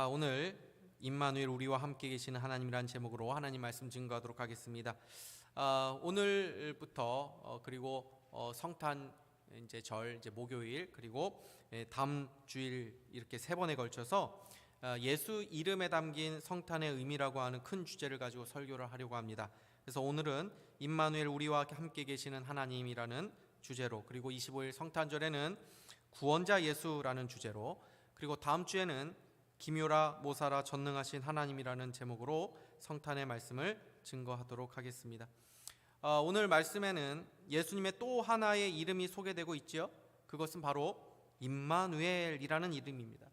오늘 임마누엘 우리와 함께 계시는 하나님이라는 제목으로 하나님 말씀 증거하도록 하겠습니다. 오늘부터 그리고 성탄 절 목요일 그리고 다음 주일 이렇게 세 번에 걸쳐서 예수 이름에 담긴 성탄의 의미라고 하는 큰 주제를 가지고 설교를 하려고 합니다. 그래서 오늘은 임마누엘 우리와 함께 계시는 하나님이라는 주제로, 그리고 25일 성탄절에는 구원자 예수라는 주제로, 그리고 다음 주에는 기묘라 모사라 전능하신 하나님이라는 제목으로 성탄의 말씀을 증거하도록 하겠습니다. 오늘 말씀에는 예수님의 또 하나의 이름이 소개되고 있지요. 그것은 바로 임마누엘이라는 이름입니다.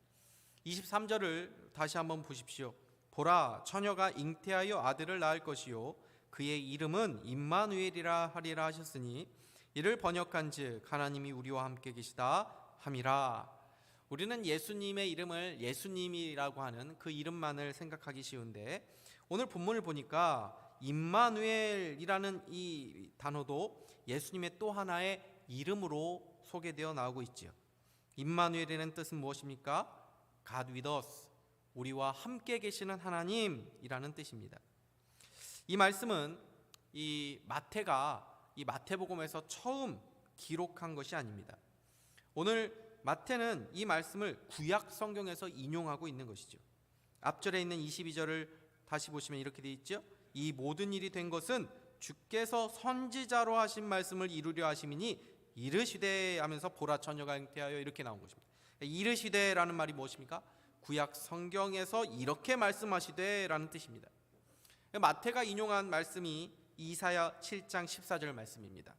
23절을 다시 한번 보십시오. 보라, 처녀가 잉태하여 아들을 낳을 것이요 그의 이름은 임마누엘이라 하리라 하셨으니 이를 번역한즉 하나님이 우리와 함께 계시다 함이라. 우리는 예수님의 이름을 예수님이라고 하는 그 이름만을 생각하기 쉬운데, 오늘 본문을 보니까 임마누엘이라는 이 단어도 예수님의 또 하나의 이름으로 소개되어 나오고 있지요. 임마누엘이라는 뜻은 무엇입니까? God with us, 우리와 함께 계시는 하나님이라는 뜻입니다. 이 말씀은 이 마태복음에서 처음 기록한 것이 아닙니다. 오늘 마태는 이 말씀을 구약 성경에서 인용하고 있는 것이죠. 앞절에 있는 22절을 다시 보시면 이렇게 되어 있죠. 이 모든 일이 된 것은 주께서 선지자로 하신 말씀을 이루려 하심이니 이르시되 하면서 보라 처녀가 잉태하여 이렇게 나온 것입니다. 이르시되라는 말이 무엇입니까? 구약 성경에서 이렇게 말씀하시되라는 뜻입니다. 마태가 인용한 말씀이 이사야 7장 14절 말씀입니다.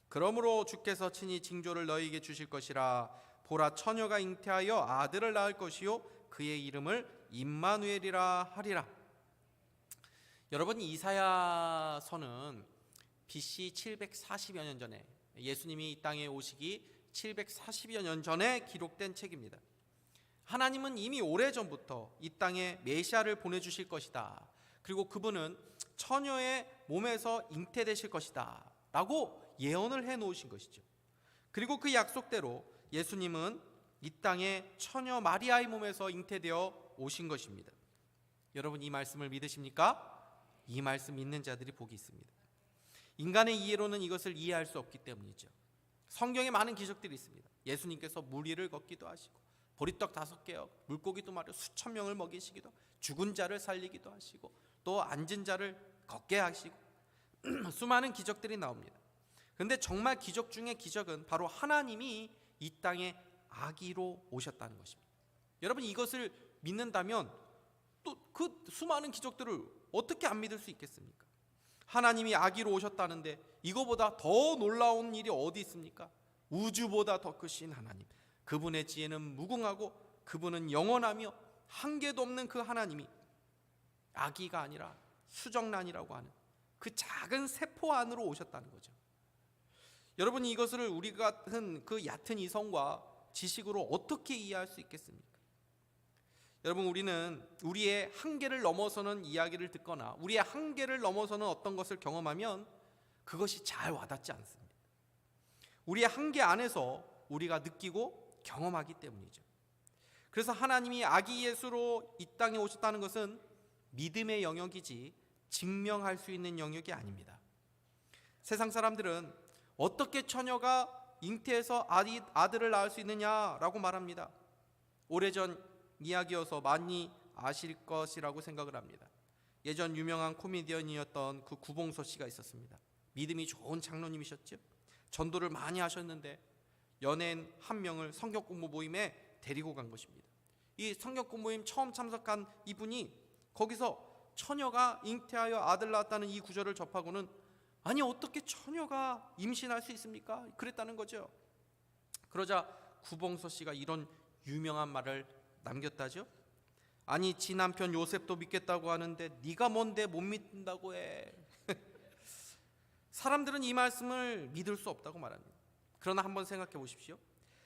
그러므로 주께서 친히 징조를 너희에게 주실 것이라. 보라, 처녀가 잉태하여 아들을 낳을 것이요 그의 이름을 임마누엘이라 하리라. 여러분, 이사야서는 BC 740여 년 전에, 예수님이 이 땅에 오시기 740여 년 전에 기록된 책입니다. 하나님은 이미 오래전부터 이 땅에 메시아를 보내주실 것이다, 그리고 그분은 처녀의 몸에서 잉태되실 것이다 라고 예언을 해놓으신 것이죠. 그리고 그 약속대로 예수님은 이 땅에 처녀 마리아의 몸에서 잉태되어 오신 것입니다. 여러분, 이 말씀을 믿으십니까? 이 말씀 믿는 자들이 복이 있습니다. 인간의 이해로는 이것을 이해할 수 없기 때문이죠. 성경에 많은 기적들이 있습니다. 예수님께서 물 위를 걷기도 하시고, 보리떡 5개와 물고기 2마리 수천 명을 먹이시기도, 죽은 자를 살리기도 하시고, 또 앉은 자를 걷게 하시고 수많은 기적들이 나옵니다. 그런데 정말 기적 중에 기적은 바로 하나님이 이 땅에 아기로 오셨다는 것입니다. 여러분, 이것을 믿는다면 또 그 수많은 기적들을 어떻게 안 믿을 수 있겠습니까? 하나님이 아기로 오셨다는데 이거보다 더 놀라운 일이 어디 있습니까? 우주보다 더 크신 하나님, 그분의 지혜는 무궁하고 그분은 영원하며 한계도 없는 그 하나님이 아기가 아니라 수정란이라고 하는 그 작은 세포 안으로 오셨다는 거죠. 여러분, 이것을 우리 같은 그 얕은 이성과 지식으로 어떻게 이해할 수 있겠습니까? 여러분, 우리는 우리의 한계를 넘어서는 이야기를 듣거나 우리의 한계를 넘어서는 어떤 것을 경험하면 그것이 잘 와닿지 않습니다. 우리의 한계 안에서 우리가 느끼고 경험하기 때문이죠. 그래서 하나님이 아기 예수로 이 땅에 오셨다는 것은 믿음의 영역이지 증명할 수 있는 영역이 아닙니다. 세상 사람들은 어떻게 처녀가 잉태해서 아들을 낳을 수 있느냐라고 말합니다. 오래전 이야기여서 많이 아실 것이라고 생각을 합니다. 예전 유명한 코미디언이었던 그 구봉서 씨가 있었습니다. 믿음이 좋은 장로님이셨죠. 전도를 많이 하셨는데 연예인 한 명을 성경 공부 모임에 데리고 간 것입니다. 이 성경 공부 모임 처음 참석한 이분이 거기서 처녀가 잉태하여 아들 낳았다는 이 구절을 접하고는 아니, 어떻게 처녀가 임신할 수 있습니까? 그랬다는 거죠. 그러자 구봉서 씨가 이런 유명한 말을 남겼다죠. 아니, 지 남편 요셉도 믿겠다고 하는데 네가 뭔데 못 믿는다고 해. 사람들은 이 말씀을 믿을 수 없다고 말합니다. 그러나 한번 생각해 보십시오.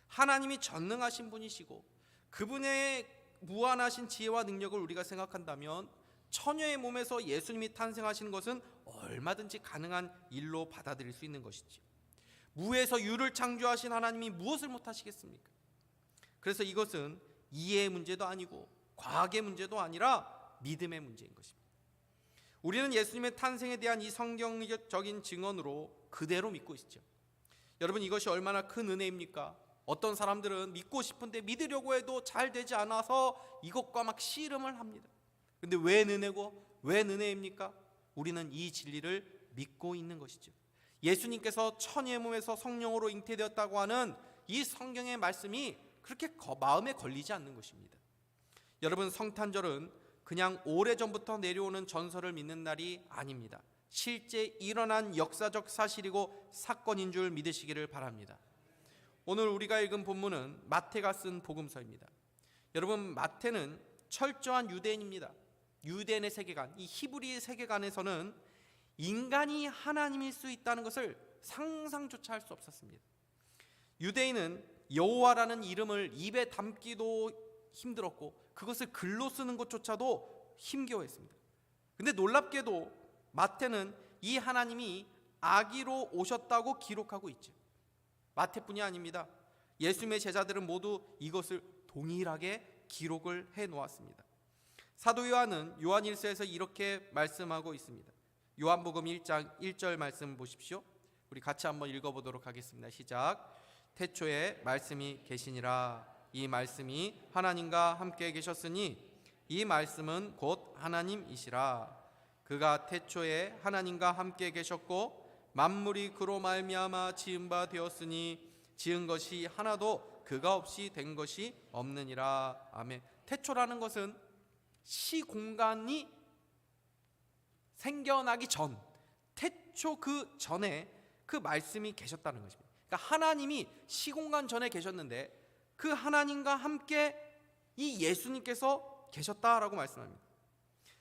하나님이 전능하신 분이시고 그분의 무한하신 지혜와 능력을 우리가 생각한다면 처녀의 몸에서 예수님이 탄생하시는 것은 얼마든지 가능한 일로 받아들일 수 있는 것이죠. 무에서 유를 창조하신 하나님이 무엇을 못하시겠습니까? 그래서 이것은 이해의 문제도 아니고 과학의 문제도 아니라 믿음의 문제인 것입니다. 우리는 예수님의 탄생에 대한 이 성경적인 증언으로 그대로 믿고 있죠. 여러분, 이것이 얼마나 큰 은혜입니까? 어떤 사람들은 믿고 싶은데 믿으려고 해도 잘 되지 않아서 이것과 막 씨름을 합니다. 근데 왜 은혜고 왜 은혜입니까? 우리는 이 진리를 믿고 있는 것이죠. 예수님께서 천의 몸에서 성령으로 잉태되었다고 하는 이 성경의 말씀이 그렇게 마음에 걸리지 않는 것입니다. 여러분, 성탄절은 그냥 오래전부터 내려오는 전설을 믿는 날이 아닙니다. 실제 일어난 역사적 사실이고 사건인 줄 믿으시기를 바랍니다. 오늘 우리가 읽은 본문은 마태가 쓴 복음서입니다. 여러분, 마태는 철저한 유대인입니다. 유대인의 세계관, 이 히브리의 세계관에서는 인간이 하나님일 수 있다는 것을 상상조차 할 수 없었습니다. 유대인은 여호와라는 이름을 입에 담기도 힘들었고 그것을 글로 쓰는 것조차도 힘겨워했습니다. 근데 놀랍게도 마태는 이 하나님이 아기로 오셨다고 기록하고 있죠. 마태뿐이 아닙니다. 예수님의 제자들은 모두 이것을 동일하게 기록을 해 놓았습니다. 사도 요한은 요한 1서에서 이렇게 말씀하고 있습니다. 요한복음 1장 1절 말씀 보십시오. 우리 같이 한번 읽어보도록 하겠습니다. 시작. 태초에 말씀이 계시니라. 이 말씀이 하나님과 함께 계셨으니 이 말씀은 곧 하나님이시라. 그가 태초에 하나님과 함께 계셨고 만물이 그로 말미암아 지은 바 되었으니 지은 것이 하나도 그가 없이 된 것이 없느니라. 아멘. 태초라는 것은 시공간이 생겨나기 전, 태초 그 전에 그 말씀이 계셨다는 것입니다. 그러니까 하나님이 시공간 전에 계셨는데 그 하나님과 함께 이 예수님께서 계셨다라고 말씀합니다.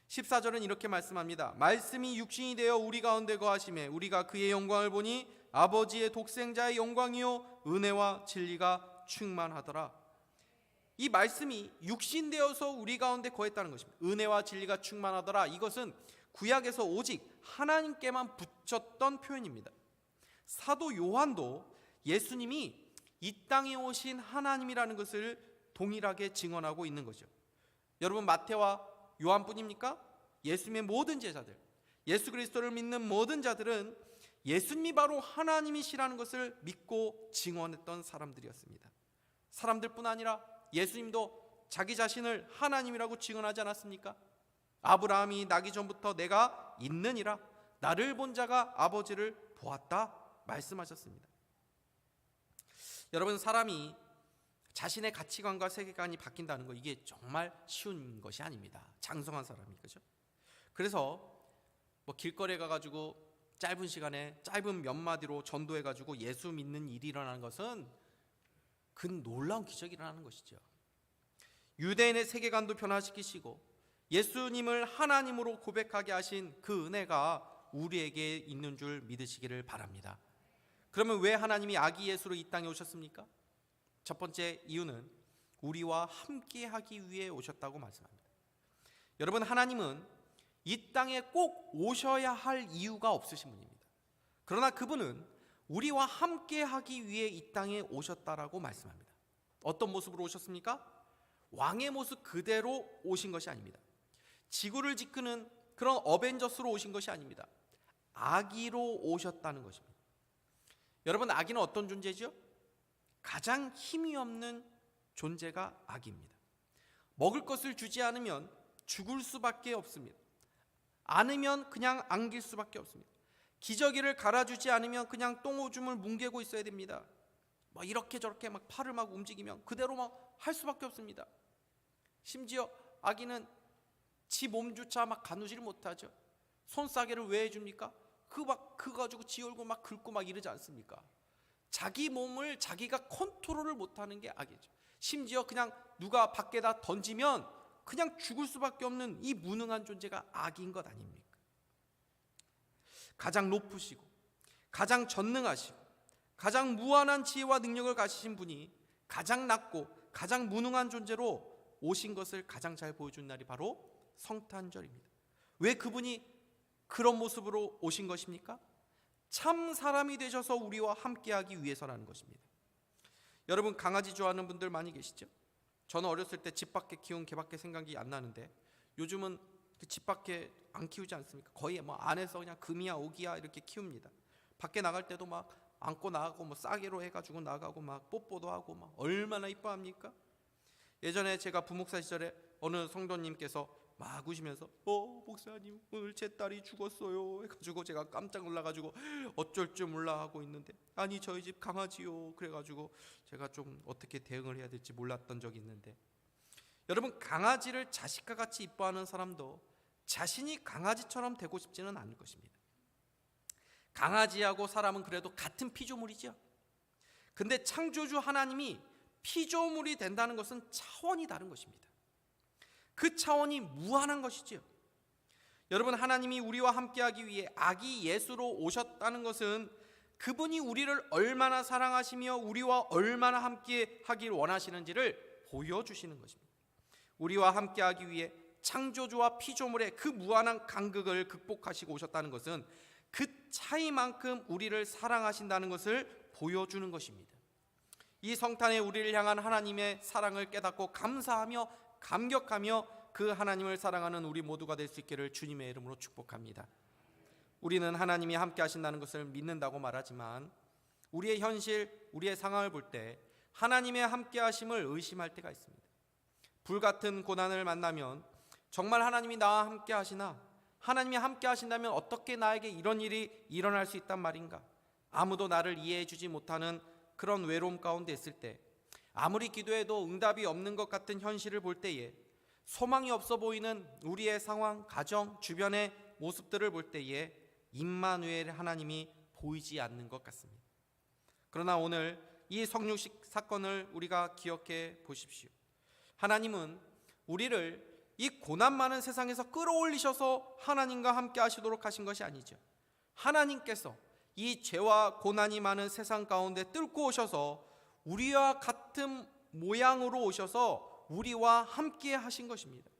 14절은 이렇게 말씀합니다. 말씀이 육신이 되어 우리 가운데 거하심에 우리가 그의 영광을 보니 아버지의 독생자의 영광이요 은혜와 진리가 충만하더라. 이 말씀이 육신되어서 우리 가운데 거했다는 것입니다. 은혜와 진리가 충만하더라. 이것은 구약에서 오직 하나님께만 붙였던 표현입니다. 사도 요한도 예수님이 이 땅에 오신 하나님이라는 것을 동일하게 증언하고 있는 거죠. 여러분, 마태와 요한뿐입니까? 예수님의 모든 제자들, 예수 그리스도를 믿는 모든 자들은 예수님이 바로 하나님이시라는 것을 믿고 증언했던 사람들이었습니다. 사람들뿐 아니라 예수님도 자기 자신을 하나님이라고 증언하지 않았습니까? 아브라함이 나기 전부터 내가 있느니라, 나를 본 자가 아버지를 보았다 말씀하셨습니다. 여러분, 사람이 자신의 가치관과 세계관이 바뀐다는 거, 이게 정말 쉬운 것이 아닙니다. 장성한 사람이, 그죠? 그래서 뭐 길거리에 가가지고 짧은 시간에 짧은 몇 마디로 전도해가지고 예수 믿는 일이 일어나는 것은 그 놀라운 기적이 일어나는 것이죠. 유대인의 세계관도 변화시키시고 예수님을 하나님으로 고백하게 하신 그 은혜가 우리에게 있는 줄 믿으시기를 바랍니다. 그러면 왜 하나님이 아기 예수로 이 땅에 오셨습니까? 첫 번째 이유는 우리와 함께 하기 위해 오셨다고 말씀합니다. 여러분, 하나님은 이 땅에 꼭 오셔야 할 이유가 없으신 분입니다. 그러나 그분은 우리와 함께 하기 위해 이 땅에 오셨다라고 말씀합니다. 어떤 모습으로 오셨습니까? 왕의 모습 그대로 오신 것이 아닙니다. 지구를 지키는 그런 어벤져스로 오신 것이 아닙니다. 아기로 오셨다는 것입니다. 여러분, 아기는 어떤 존재죠? 가장 힘이 없는 존재가 아기입니다. 먹을 것을 주지 않으면 죽을 수밖에 없습니다. 안으면 그냥 안길 수밖에 없습니다. 기저귀를 갈아주지 않으면 그냥 똥오줌을 뭉개고 있어야 됩니다. 뭐 이렇게 저렇게 막 팔을 막 움직이면 그대로 막 할 수밖에 없습니다. 심지어 아기는 지 몸조차 막 가누지를 못하죠. 손싸개를 왜 해줍니까? 그거 가지고 지 얼굴 막 긁고 막 이러지 않습니까? 자기 몸을 자기가 컨트롤을 못하는 게 아기죠. 심지어 그냥 누가 밖에다 던지면 그냥 죽을 수밖에 없는 이 무능한 존재가 아기인 것 아닙니까? 가장 높으시고 가장 전능하시고 가장 무한한 지혜와 능력을 가지신 분이 가장 낮고 가장 무능한 존재로 오신 것을 가장 잘 보여준 날이 바로 성탄절입니다. 왜 그분이 그런 모습으로 오신 것입니까? 참 사람이 되셔서 우리와 함께하기 위해서라는 것입니다. 여러분, 강아지 좋아하는 분들 많이 계시죠? 저는 어렸을 때 집 밖에 키운 개밖에 생각이 안 나는데 요즘은 그 집 밖에 안 키우지 않습니까? 거의 뭐 안에서 그냥 금이야 오기야 이렇게 키웁니다. 밖에 나갈 때도 막 안고 나가고 뭐 싸개로 해가지고 나가고 막 뽀뽀도 하고 막 얼마나 이뻐합니까? 예전에 제가 부목사 시절에 어느 성도님께서 막 우시면서 목사님 오늘 제 딸이 죽었어요 해가지고 제가 깜짝 놀라가지고 어쩔 줄 몰라 하고 있는데, 아니 저희 집 강아지요 그래가지고 제가 좀 어떻게 대응을 해야 될지 몰랐던 적이 있는데, 여러분 강아지를 자식과 같이 이뻐하는 사람도 자신이 강아지처럼 되고 싶지는 않을 것입니다. 강아지하고 사람은 그래도 같은 피조물이죠. 근데 창조주 하나님이 피조물이 된다는 것은 차원이 다른 것입니다. 그 차원이 무한한 것이지요. 여러분, 하나님이 우리와 함께하기 위해 아기 예수로 오셨다는 것은 그분이 우리를 얼마나 사랑하시며 우리와 얼마나 함께하길 원하시는지를 보여주시는 것입니다. 우리와 함께하기 위해 창조주와 피조물의 그 무한한 간극을 극복하시고 오셨다는 것은 그 차이만큼 우리를 사랑하신다는 것을 보여주는 것입니다. 이 성탄에 우리를 향한 하나님의 사랑을 깨닫고 감사하며 감격하며 그 하나님을 사랑하는 우리 모두가 될 수 있기를 주님의 이름으로 축복합니다. 우리는 하나님이 함께 하신다는 것을 믿는다고 말하지만 우리의 현실, 우리의 상황을 볼 때 하나님의 함께 하심을 의심할 때가 있습니다. 불같은 고난을 만나면 정말 하나님이 나와 함께 하시나? 하나님이 함께 하신다면 어떻게 나에게 이런 일이 일어날 수 있단 말인가? 아무도 나를 이해해 주지 못하는 그런 외로움 가운데 있을 때, 아무리 기도해도 응답이 없는 것 같은 현실을 볼 때에, 소망이 없어 보이는 우리의 상황, 가정, 주변의 모습들을 볼 때에 임마누엘 하나님이 보이지 않는 것 같습니다. 그러나 오늘 이 성육식 사건을 우리가 기억해 보십시오. 하나님은 우리를 이 고난 많은 세상에서 끌어올리셔서 하나님과 함께 하시도록 하신 것이 아니죠. 하나님께서 이 죄와 고난이 많은 세상 가운데 뚫고 오셔서 우리와 같은 모양으로 오셔서 우리와 함께 하신 것입니다.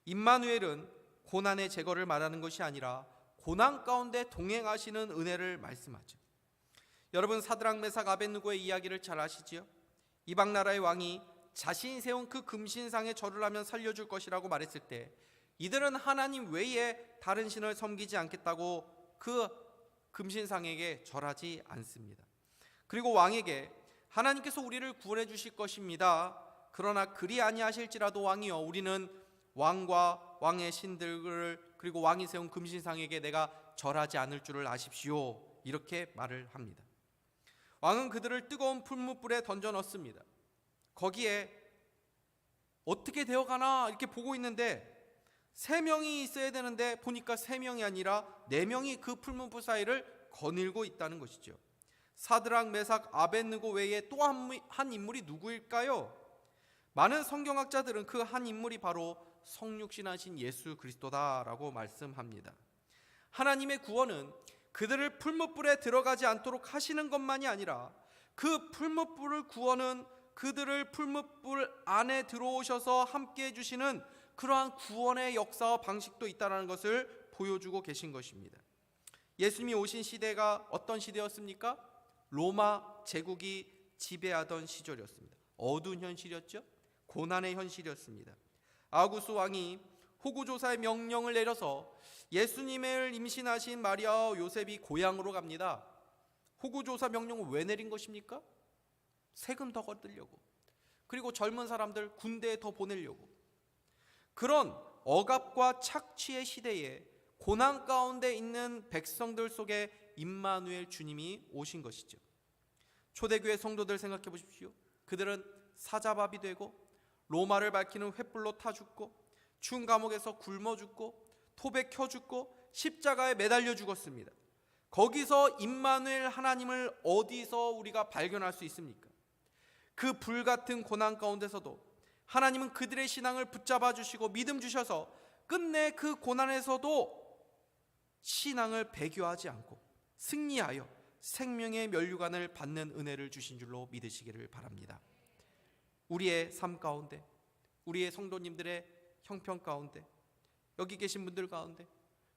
임마누엘은 고난의 제거를 말하는 것이 아니라 고난 가운데 동행하시는 은혜를 말씀하죠. 여러분, 사드락 메삭 아벳느고의 이야기를 잘 아시지요? 이방 나라의 왕이 자신이 세운 그 금신상에 절을 하면 살려줄 것이라고 말했을 때 이들은 하나님 외에 다른 신을 섬기지 않겠다고 그 금신상에게 절하지 않습니다. 그리고 왕에게 하나님께서 우리를 구원해 주실 것입니다. 그러나 그리 아니하실지라도 왕이여, 우리는 왕과 왕의 신들을 그리고 왕이 세운 금신상에게 내가 절하지 않을 줄을 아십시오. 이렇게 말을 합니다. 왕은 그들을 뜨거운 풀무불에 던져 넣습니다. 거기에 어떻게 되어가나 이렇게 보고 있는데 3명이 있어야 되는데 보니까 3명이 아니라 4명이 그 풀무불 사이를 거닐고 있다는 것이죠. 사드락 메삭 아벳느고 외에 또 한 인물이 누구일까요? 많은 성경학자들은 그 한 인물이 바로 성육신하신 예수 그리스도다라고 말씀합니다. 하나님의 구원은 그들을 풀무불에 들어가지 않도록 하시는 것만이 아니라 그 풀무불을 구원은 그들을 풀무불 안에 들어오셔서 함께 해주시는 그러한 구원의 역사와 방식도 있다는 것을 보여주고 계신 것입니다. 예수님이 오신 시대가 어떤 시대였습니까? 로마 제국이 지배하던 시절이었습니다. 어두운 현실이었죠. 고난의 현실이었습니다. 아구스 왕이 호구조사의 명령을 내려서 예수님을 임신하신 마리아와 요셉이 고향으로 갑니다. 호구조사 명령을 왜 내린 것입니까? 세금 더 거두려고, 그리고 젊은 사람들 군대에 더 보내려고. 그런 억압과 착취의 시대에 고난 가운데 있는 백성들 속에 임마누엘 주님이 오신 것이죠. 초대교회 성도들 생각해 보십시오. 그들은 사자밥이 되고 로마를 밝히는 횃불로 타 죽고 추운 감옥에서 굶어 죽고 톱에 켜 죽고 십자가에 매달려 죽었습니다. 거기서 임마누엘 하나님을 어디서 우리가 발견할 수 있습니까? 그 불같은 고난 가운데서도 하나님은 그들의 신앙을 붙잡아 주시고 믿음 주셔서 끝내 그 고난에서도 신앙을 배교하지 않고 승리하여 생명의 면류관을 받는 은혜를 주신 줄로 믿으시기를 바랍니다. 우리의 삶 가운데, 우리의 성도님들의 형편 가운데, 여기 계신 분들 가운데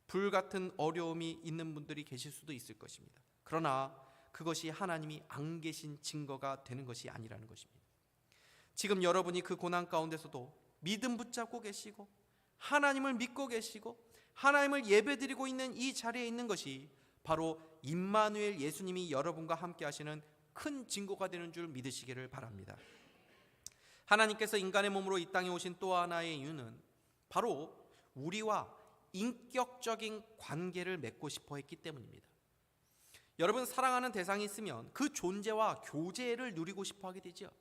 불같은 어려움이 있는 분들이 계실 수도 있을 것입니다. 그러나 그것이 하나님이 안 계신 증거가 되는 것이 아니라는 것입니다. 지금 여러분이 그 고난 가운데서도 믿음 붙잡고 계시고 하나님을 믿고 계시고 하나님을 예배드리고 있는 이 자리에 있는 것이 바로 임마누엘 예수님이 여러분과 함께 하시는 큰 증거가 되는 줄 믿으시기를 바랍니다. 하나님께서 인간의 몸으로 이 땅에 오신 또 하나의 이유는 바로 우리와 인격적인 관계를 맺고 싶어 했기 때문입니다. 여러분, 사랑하는 대상이 있으면 그 존재와 교제를 누리고 싶어 하게 되죠.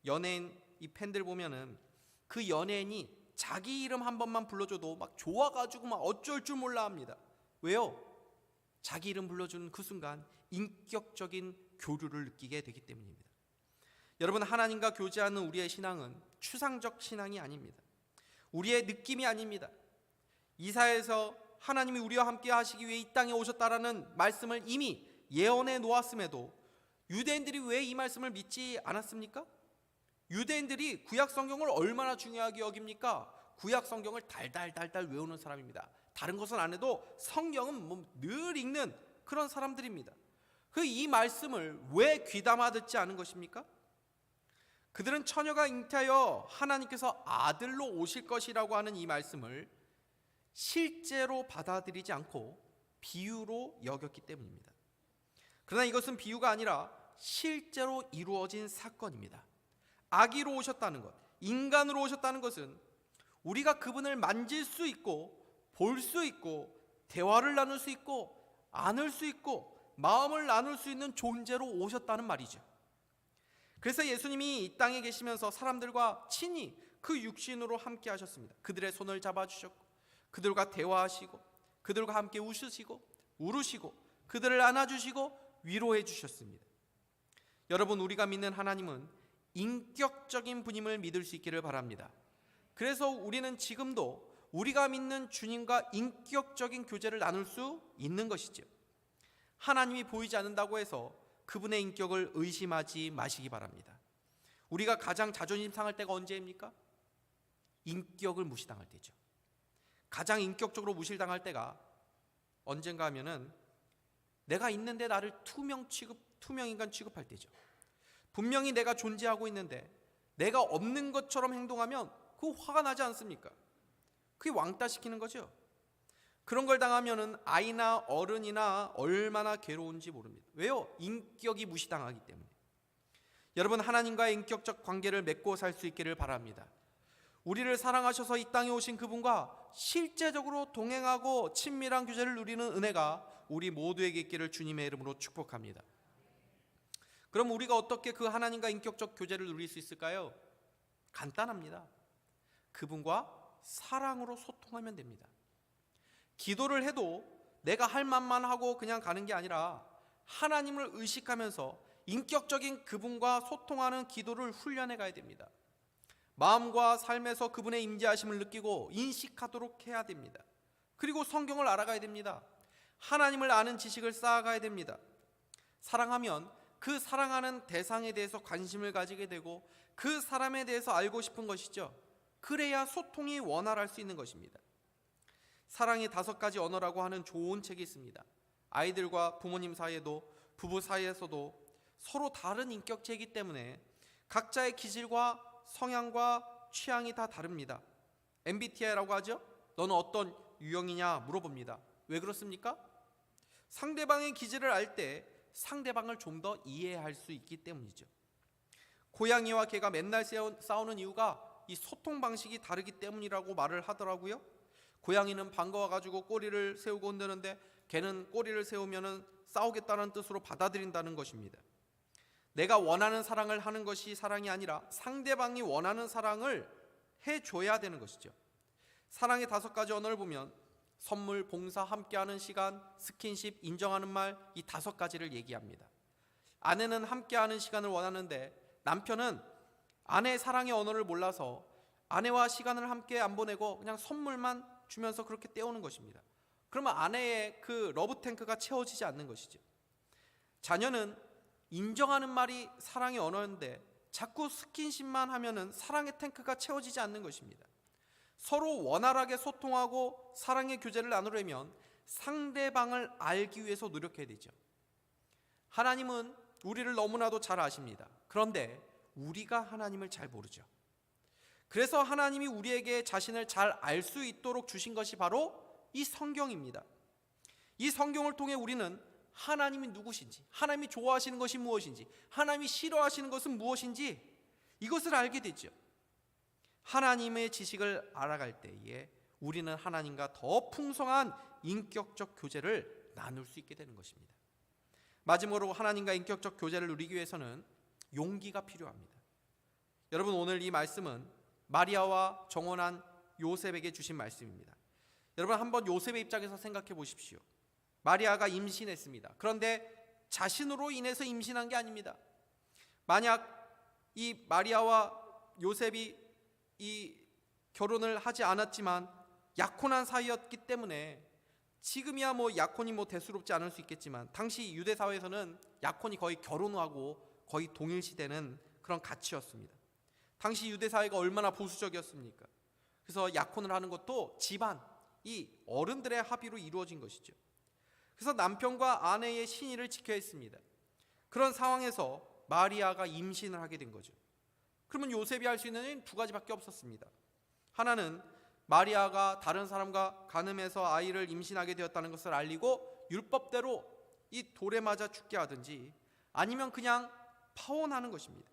연예인 이 팬들 보면은 그 연예인이 자기 이름 한 번만 불러줘도 막 좋아가지고 막 어쩔 줄 몰라 합니다. 왜요? 자기 이름 불러주는 그 순간 인격적인 교류를 느끼게 되기 때문입니다. 여러분, 하나님과 교제하는 우리의 신앙은 추상적 신앙이 아닙니다. 우리의 느낌이 아닙니다. 이사야에서 하나님이 우리와 함께 하시기 위해 이 땅에 오셨다라는 말씀을 이미 예언해 놓았음에도 유대인들이 왜 이 말씀을 믿지 않았습니까? 유대인들이 구약 성경을 얼마나 중요하게 여깁니까? 구약 성경을 달달달달 외우는 사람입니다. 다른 것은 안 해도 성경은 늘 읽는 그런 사람들입니다. 이 말씀을 왜 귀담아 듣지 않은 것입니까? 그들은 처녀가 잉태하여 하나님께서 아들로 오실 것이라고 하는 이 말씀을 실제로 받아들이지 않고 비유로 여겼기 때문입니다. 그러나 이것은 비유가 아니라 실제로 이루어진 사건입니다. 아기로 오셨다는 것, 인간으로 오셨다는 것은 우리가 그분을 만질 수 있고 볼 수 있고 대화를 나눌 수 있고 안을 수 있고 마음을 나눌 수 있는 존재로 오셨다는 말이죠. 그래서 예수님이 이 땅에 계시면서 사람들과 친히 그 육신으로 함께 하셨습니다. 그들의 손을 잡아주셨고 그들과 대화하시고 그들과 함께 웃으시고 울으시고 그들을 안아주시고 위로해 주셨습니다. 여러분, 우리가 믿는 하나님은 인격적인 분임을 믿을 수 있기를 바랍니다. 그래서 우리는 지금도 우리가 믿는 주님과 인격적인 교제를 나눌 수 있는 것이죠. 하나님이 보이지 않는다고 해서 그분의 인격을 의심하지 마시기 바랍니다. 우리가 가장 자존심 상할 때가 언제입니까? 인격을 무시당할 때죠. 가장 인격적으로 무시당할 때가 언젠가 하면은 내가 있는데 나를 투명 인간 취급할 때죠. 분명히 내가 존재하고 있는데 내가 없는 것처럼 행동하면 그 화가 나지 않습니까? 그게 왕따시키는 거죠. 그런 걸 당하면은 아이나 어른이나 얼마나 괴로운지 모릅니다. 왜요? 인격이 무시당하기 때문에. 여러분, 하나님과의 인격적 관계를 맺고 살 수 있기를 바랍니다. 우리를 사랑하셔서 이 땅에 오신 그분과 실제적으로 동행하고 친밀한 교제를 누리는 은혜가 우리 모두에게 있기를 주님의 이름으로 축복합니다. 그럼 우리가 어떻게 그 하나님과 인격적 교제를 누릴 수 있을까요? 간단합니다. 그분과 사랑으로 소통하면 됩니다. 기도를 해도 내가 할 만만 하고 그냥 가는 게 아니라 하나님을 의식하면서 인격적인 그분과 소통하는 기도를 훈련해 가야 됩니다. 마음과 삶에서 그분의 임재하심을 느끼고 인식하도록 해야 됩니다. 그리고 성경을 알아가야 됩니다. 하나님을 아는 지식을 쌓아가야 됩니다. 사랑하면 그 사랑하는 대상에 대해서 관심을 가지게 되고 그 사람에 대해서 알고 싶은 것이죠. 그래야 소통이 원활할 수 있는 것입니다. 사랑의 5가지 언어라고 하는 좋은 책이 있습니다. 아이들과 부모님 사이에도 부부 사이에서도 서로 다른 인격체이기 때문에 각자의 기질과 성향과 취향이 다 다릅니다. MBTI라고 하죠. 너는 어떤 유형이냐 물어봅니다. 왜 그렇습니까? 상대방의 기질을 알 때 상대방을 좀 더 이해할 수 있기 때문이죠. 고양이와 개가 맨날 싸우는 이유가 이 소통 방식이 다르기 때문이라고 말을 하더라고요. 고양이는 반가워가지고 꼬리를 세우고 흔드는데 개는 꼬리를 세우면 싸우겠다는 뜻으로 받아들인다는 것입니다. 내가 원하는 사랑을 하는 것이 사랑이 아니라 상대방이 원하는 사랑을 해줘야 되는 것이죠. 사랑의 5가지 언어를 보면 선물, 봉사, 함께하는 시간, 스킨십, 인정하는 말, 이 5가지를 얘기합니다. 아내는 함께하는 시간을 원하는데 남편은 아내의 사랑의 언어를 몰라서 아내와 시간을 함께 안 보내고 그냥 선물만 주면서 그렇게 때우는 것입니다. 그러면 아내의 그 러브탱크가 채워지지 않는 것이죠. 자녀는 인정하는 말이 사랑의 언어인데 자꾸 스킨십만 하면은 사랑의 탱크가 채워지지 않는 것입니다. 서로 원활하게 소통하고 사랑의 교제를 나누려면 상대방을 알기 위해서 노력해야 되죠. 하나님은 우리를 너무나도 잘 아십니다. 그런데 우리가 하나님을 잘 모르죠. 그래서 하나님이 우리에게 자신을 잘 알 수 있도록 주신 것이 바로 이 성경입니다. 이 성경을 통해 우리는 하나님이 누구신지, 하나님이 좋아하시는 것이 무엇인지, 하나님이 싫어하시는 것은 무엇인지 이것을 알게 되죠. 하나님의 지식을 알아갈 때에 우리는 하나님과 더 풍성한 인격적 교제를 나눌 수 있게 되는 것입니다. 마지막으로 하나님과 인격적 교제를 누리기 위해서는 용기가 필요합니다. 여러분, 오늘 이 말씀은 마리아와 정혼한 요셉에게 주신 말씀입니다. 여러분, 한번 요셉의 입장에서 생각해 보십시오. 마리아가 임신했습니다. 그런데 자신으로 인해서 임신한 게 아닙니다. 만약 이 마리아와 요셉이 이 결혼을 하지 않았지만 약혼한 사이였기 때문에 지금이야 약혼이 대수롭지 않을 수 있겠지만 당시 유대 사회에서는 약혼이 거의 결혼하고 거의 동일시되는 그런 가치였습니다. 당시 유대 사회가 얼마나 보수적이었습니까? 그래서 약혼을 하는 것도 집안, 이 어른들의 합의로 이루어진 것이죠. 그래서 남편과 아내의 신의를 지켜야 했습니다. 그런 상황에서 마리아가 임신을 하게 된 거죠. 그러면 요셉이 할 수 있는 일은 두 가지밖에 없었습니다. 하나는 마리아가 다른 사람과 간음해서 아이를 임신하게 되었다는 것을 알리고 율법대로 이 돌에 맞아 죽게 하든지, 아니면 그냥 파혼하는 것입니다.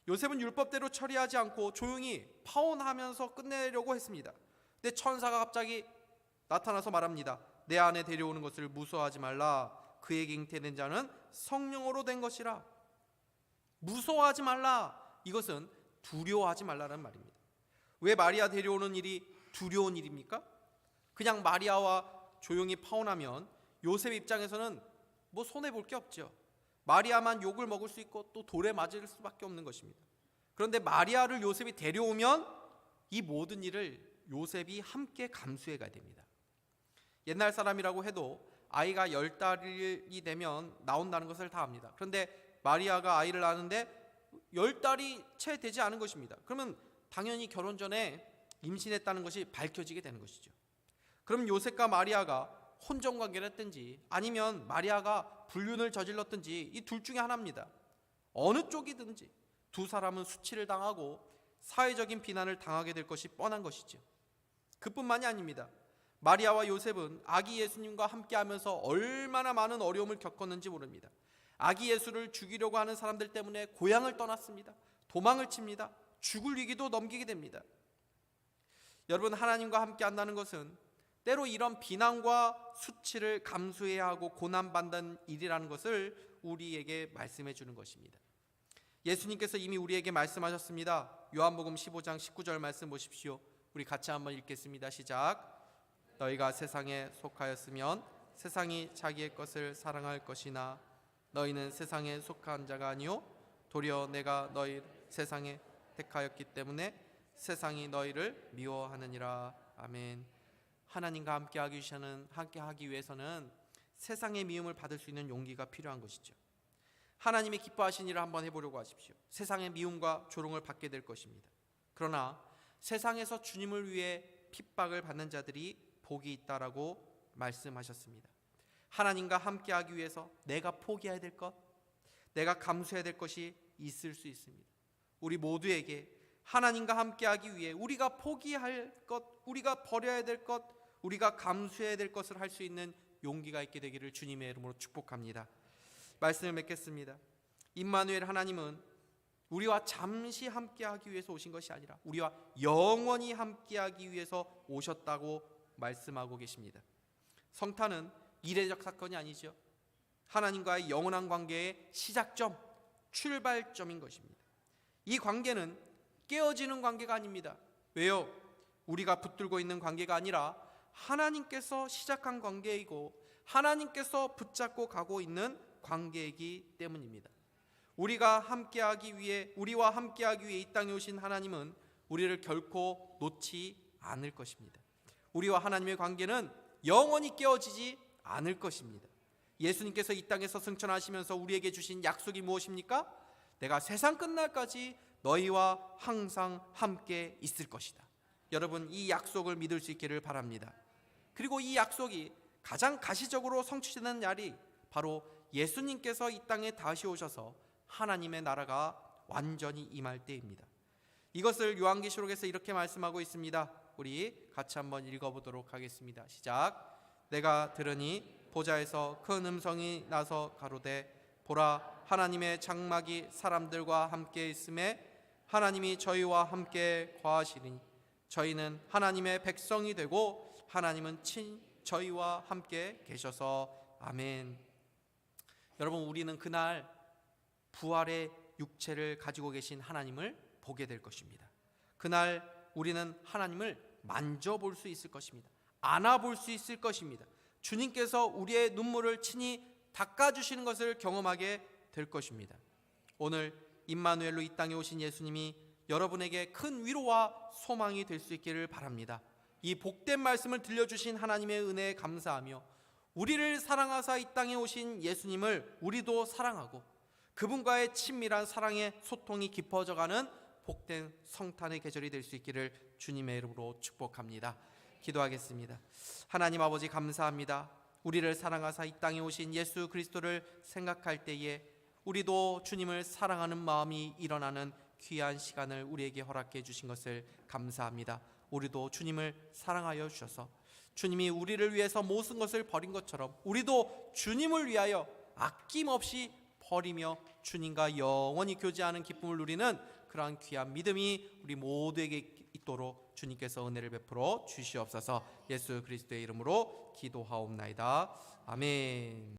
요셉은 율법대로 처리하지 않고 조용히 파혼하면서 끝내려고 했습니다. 근데 천사가 갑자기 나타나서 말합니다. 내 아내 데려오는 것을 무서워하지 말라. 그에게 잉태된 자는 성령으로 된 것이라. 무서워하지 말라. 이것은 두려워하지 말라는 말입니다. 왜 마리아 데려오는 일이 두려운 일입니까? 그냥 마리아와 조용히 파혼하면 요셉 입장에서는 손해볼 게 없죠. 마리아만 욕을 먹을 수 있고 또 돌에 맞을 수밖에 없는 것입니다. 그런데 마리아를 요셉이 데려오면 이 모든 일을 요셉이 함께 감수해 가야 됩니다. 옛날 사람이라고 해도 아이가 10달이 되면 나온다는 것을 다 압니다. 그런데 마리아가 아이를 낳았는데 10달이 채 되지 않은 것입니다. 그러면 당연히 결혼 전에 임신했다는 것이 밝혀지게 되는 것이죠. 그럼 요셉과 마리아가 혼전관계를 했든지 아니면 마리아가 불륜을 저질렀든지 이 둘 중에 하나입니다. 어느 쪽이든지 두 사람은 수치를 당하고 사회적인 비난을 당하게 될 것이 뻔한 것이죠. 그뿐만이 아닙니다. 마리아와 요셉은 아기 예수님과 함께하면서 얼마나 많은 어려움을 겪었는지 모릅니다. 아기 예수를 죽이려고 하는 사람들 때문에 고향을 떠났습니다. 도망을 칩니다. 죽을 위기도 넘기게 됩니다. 여러분, 하나님과 함께 한다는 것은 때로 이런 비난과 수치를 감수해야 하고 고난받는 일이라는 것을 우리에게 말씀해 주는 것입니다. 예수님께서 이미 우리에게 말씀하셨습니다. 요한복음 15장 19절 말씀 보십시오. 우리 같이 한번 읽겠습니다. 시작. 너희가 세상에 속하였으면 세상이 자기의 것을 사랑할 것이나 너희는 세상에 속한 자가 아니요 도리어 내가 너희 세상에 택하였기 때문에 세상이 너희를 미워하느니라. 아멘. 하나님과 함께하기 위해서는 세상의 미움을 받을 수 있는 용기가 필요한 것이죠. 하나님이 기뻐하신 일을 한번 해보려고 하십시오. 세상의 미움과 조롱을 받게 될 것입니다. 그러나 세상에서 주님을 위해 핍박을 받는 자들이 복이 있다라고 말씀하셨습니다. 하나님과 함께하기 위해서 내가 포기해야 될 것, 내가 감수해야 될 것이 있을 수 있습니다. 우리 모두에게 하나님과 함께하기 위해 우리가 포기할 것, 우리가 버려야 될 것, 우리가 감수해야 될 것을 할 수 있는 용기가 있게 되기를 주님의 이름으로 축복합니다. 말씀을 맺겠습니다. 임마누엘 하나님은 우리와 잠시 함께하기 위해서 오신 것이 아니라 우리와 영원히 함께하기 위해서 오셨다고 말씀하고 계십니다. 성탄은 이례적 사건이 아니죠. 하나님과의 영원한 관계의 시작점, 출발점인 것입니다. 이 관계는 깨어지는 관계가 아닙니다. 왜요? 우리가 붙들고 있는 관계가 아니라 하나님께서 시작한 관계이고 하나님께서 붙잡고 가고 있는 관계이기 때문입니다. 우리와 함께하기 위해 이 땅에 오신 하나님은 우리를 결코 놓지 않을 것입니다. 우리와 하나님의 관계는 영원히 깨어지지 않을 것입니다. 예수님께서 이 땅에서 승천하시면서 우리에게 주신 약속이 무엇입니까? 내가 세상 끝날까지 너희와 항상 함께 있을 것이다. 여러분, 이 약속을 믿을 수 있기를 바랍니다. 그리고 이 약속이 가장 가시적으로 성취되는 날이 바로 예수님께서 이 땅에 다시 오셔서 하나님의 나라가 완전히 임할 때입니다. 이것을 요한계시록에서 이렇게 말씀하고 있습니다. 우리 같이 한번 읽어보도록 하겠습니다. 시작. 내가 들으니 보좌에서 큰 음성이 나서 가로되 보라, 하나님의 장막이 사람들과 함께 있음에 하나님이 저희와 함께 거하시리니 저희는 하나님의 백성이 되고 하나님은 친 저희와 함께 계셔서 아멘. 여러분, 우리는 그날 부활의 육체를 가지고 계신 하나님을 보게 될 것입니다. 그날 우리는 하나님을 만져볼 수 있을 것입니다. 안아볼 수 있을 것입니다. 주님께서 우리의 눈물을 친히 닦아주시는 것을 경험하게 될 것입니다. 오늘 임마누엘로 이 땅에 오신 예수님이 여러분에게 큰 위로와 소망이 될 수 있기를 바랍니다. 이 복된 말씀을 들려주신 하나님의 은혜에 감사하며 우리를 사랑하사 이 땅에 오신 예수님을 우리도 사랑하고 그분과의 친밀한 사랑의 소통이 깊어져가는 복된 성탄의 계절이 될 수 있기를 주님의 이름으로 축복합니다. 기도하겠습니다. 하나님 아버지, 감사합니다. 우리를 사랑하사 이 땅에 오신 예수 그리스도를 생각할 때에 우리도 주님을 사랑하는 마음이 일어나는 귀한 시간을 우리에게 허락해 주신 것을 감사합니다. 우리도 주님을 사랑하여 주셔서 주님이 우리를 위해서 모든 것을 버린 것처럼 우리도 주님을 위하여 아낌없이 버리며 주님과 영원히 교제하는 기쁨을 누리는 그러한 귀한 믿음이 우리 모두에게 있도록 주님께서 은혜를 베풀어 주시옵소서. 예수 그리스도의 이름으로 기도하옵나이다. 아멘.